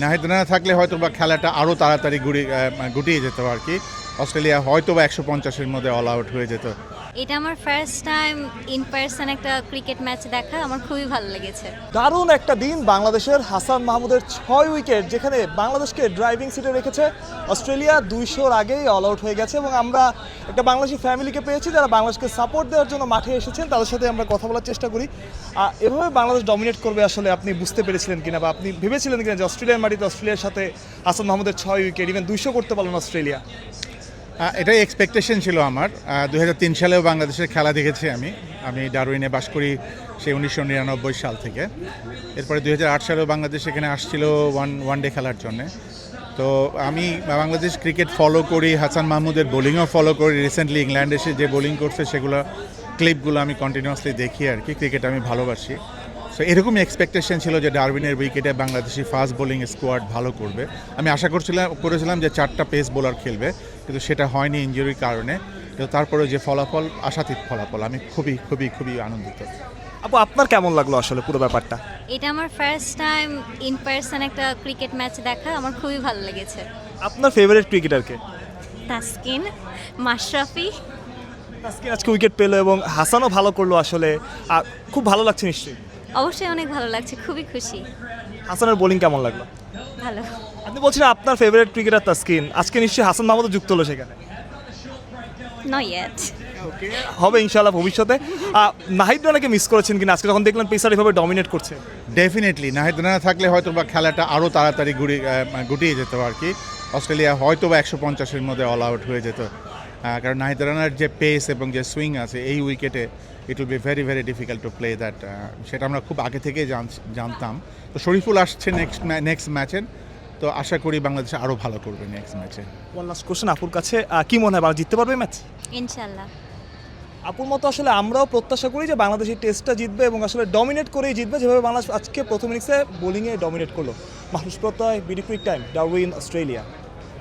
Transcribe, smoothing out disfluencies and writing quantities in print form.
নাহিদ রানা থাকলে হয়তো বা খেলাটা আরও তাড়াতাড়ি গুটিয়ে যেত আর কি। অস্ট্রেলিয়া হয়তো বা 150-এর মধ্যে অল আউট হয়ে যেত। এটা আমার ফার্স্ট টাইম ইন পারসন একটা ক্রিকেট ম্যাচ দেখা, আমার খুবই ভালো লেগেছে। দারুণ একটা দিন বাংলাদেশের। হাসান মাহমুদের 6 উইকেট, যেখানে বাংলাদেশকে ড্রাইভিং সিটে রেখেছে। অস্ট্রেলিয়া 200-র আগেই অল আউট হয়ে গেছে এবং আমরা একটা বাংলাদেশি ফ্যামিলিকে পেয়েছি যারা বাংলাদেশকে সাপোর্ট দেওয়ার জন্য মাঠে এসেছেন। তাদের সাথে আমরা কথা বলার চেষ্টা করি। এভাবে বাংলাদেশ ডমিনেট করবে আসলে আপনি বুঝতে পেরেছিলেন কিনা, বা আপনি ভেবেছিলেন কিনা যে অস্ট্রেলিয়ার মাটিতে অস্ট্রেলিয়ার সাথে হাসান মাহমুদের 6 উইকেট, ইভেন 200 করতে পারলেন অস্ট্রেলিয়া? এটাই এক্সপেকটেশন ছিল আমার। 2003 সালেও বাংলাদেশের খেলা দেখেছি আমি ডারউইনে বাস করি সেই 1999 সাল থেকে। এরপরে 2008 সালেও বাংলাদেশ এখানে আসছিল ওয়ান ডে খেলার জন্যে। তো আমি বাংলাদেশ ক্রিকেট ফলো করি, হাসান মাহমুদের বোলিংও ফলো করি। রিসেন্টলি ইংল্যান্ড এসে যে বোলিং করছে সেগুলো ক্লিপগুলো আমি কন্টিনিউয়াসলি দেখি আর কি। ক্রিকেট আমি ভালোবাসি। সো এরকমই এক্সপেকটেশন ছিল যে ডারউইনের উইকেটে বাংলাদেশি ফাস্ট বোলিং স্কোয়াড ভালো করবে। আমি আশা করেছিলাম যে 4টা পেস বোলার খেলবে, কিন্তু সেটা হয়নি ইনজুরির কারণে। কিন্তু তারপরে যে ফলাফল, আশাতীত ফলাফল, আমি খুবই খুবই খুবই আনন্দিত। আপু, আপনার কেমন লাগলো আসলে পুরো ব্যাপারটা? এটা আমার ফার্স্ট টাইম ইন পারসন একটা ক্রিকেট ম্যাচ দেখা, আমার খুবই ভালো লেগেছে। আপনার ফেভারিট ক্রিকেটারকে? তাসকিন, মাশরাফি। তাসকিন আজকে উইকেট পেলো এবং হাসানও ভালো করলো আসলে। খুব ভালো লাগছে নিশ্চয়ই? অবশ্যই অনেক ভালো লাগছে, খুবই খুশি। হাসানের বোলিং কেমন লাগলো? ভালো। আপনি বলছিলেন আপনার ফেভারিট ক্রিকেটার তাসকিন, আজকে নিশ্চয়ই হাসান মাহমুদও যুক্ত হলো সেখানে। Not yet. ওকে, হবে ইনশাআল্লাহ ভবিষ্যতে। নাহিদ রানাকে মিস করেছেন কিনা আজকে যখন দেখলেন পেসার এভাবে ডমিনেট করছে? ডেফিনেটলি নাহিদ রানা থাকলে হয়তো বা খেলাটা আরও তাড়াতাড়ি গুটিয়ে যেত আর কি। অস্ট্রেলিয়া হয়তো বা 150-এর মধ্যে অল আউট হয়ে যেত। কারণ নাহিদ রানার যে পেস এবং যে সুইং আছে এই উইকেটে, it will be very very difficult to play that. সেটা আমরা খুব আগে থেকেই জানতাম। তো শরীফুল আসছে নেক্সট ম্যাচে, তো আশা করি বাংলাদেশ আরও ভালো করবে নেক্সট ম্যাচে। ওয়ান লাস্ট কোশ্চেন আপুর কাছে, কি মনে হয় বাংলাদেশ জিততে পারবে ম্যাচ? ইনশাল্লাহ। আপুর মতো আসলে আমরাও প্রত্যাশা করি যে বাংলাদেশ এই টেস্টটা জিতবে এবং আসলে ডমিনেট করেই জিতবে, যেভাবে বাংলাদেশ আজকে প্রথম ইনিংসে বোলিংয়ে ডমিনেট করলো। মাহফুজ প্রত্যয়, বিডি ক্রিক টাইম, ডারউইন, অস্ট্রেলিয়া।